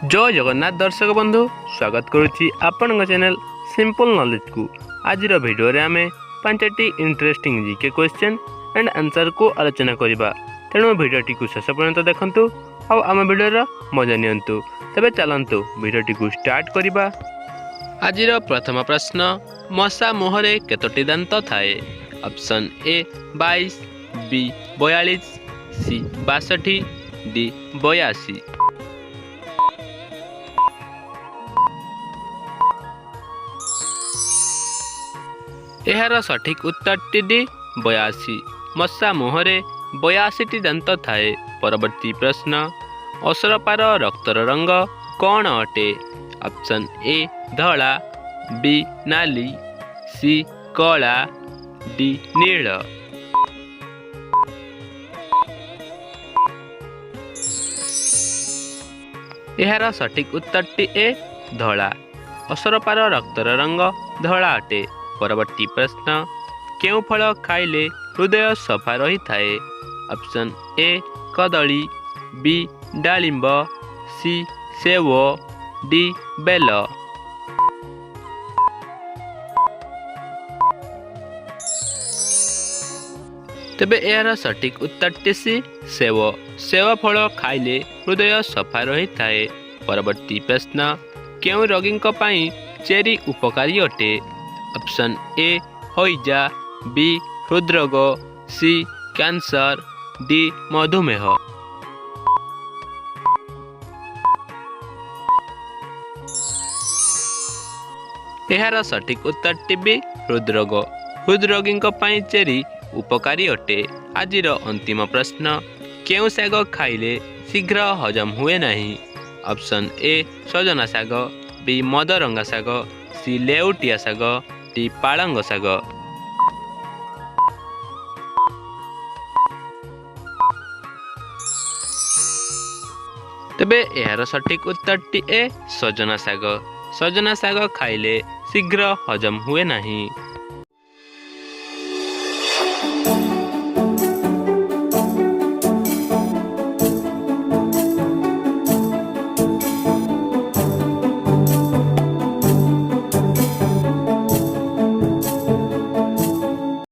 जय जगन्नाथ दर्शक बंधु स्वागत करुच्ची आपण चैनल सिंपल नॉलेज को। आज वीडियो रे आमे 5टी interesting GK question and answer को आलोचना करिबा। तेणु वीडियोटी को शेष पर्यंत देखंतु और आम वीडियो मजा नियंतु। तबे चलंतु वीडियोटी को स्टार्ट करिबा। आज प्रथम प्रश्न, मशा मुहरे केतोटी दांत थाए? Option A 22, B 42, C 62, D 82। एहार सठिक उत्तर डी 82। मशा मुहरे 82टी दांत थाए। परवर्ती प्रश्न, असरपार रक्तर रंग कौन अटे? ऑप्शन ए धला, बी नाली, सी कला, डी नील। एहार सठिक उत्तर ए धला। असरपार रक्तर रंग धला अटे। परवर्ती प्रश्न, केउ फल खाइले हृदय सफा रही थाए? ऑप्शन ए कदली, बी डालिंब, सी सेव, डी बेल। तेबे यार सठिक उत्तर सी सेव। सेव फल खाइले हृदय सफा रही थाए। परवर्ती प्रश्न, केउ रोगी पई चेरी उपकारी अटे? ऑप्शन ए हईजा, बी हृदरोग, सी कैंसर, डी मधुमेह। एहार सठिक उत्तर बी हृदरोग। हृदरोगी चेरी उपकारी अटे। आज अंतिम प्रश्न, केउ शाग खाइले शीघ्र हजम हुए नहीं? ऑप्शन ए सजना शाग, बी मदरंगा शाग, सी लेउटिया शाग, डी पालंग शाग। तेबे यार सठिक उत्तर ए सजना शाग। सजना शाग खाइले शीघ्र हजम हुए नहीं।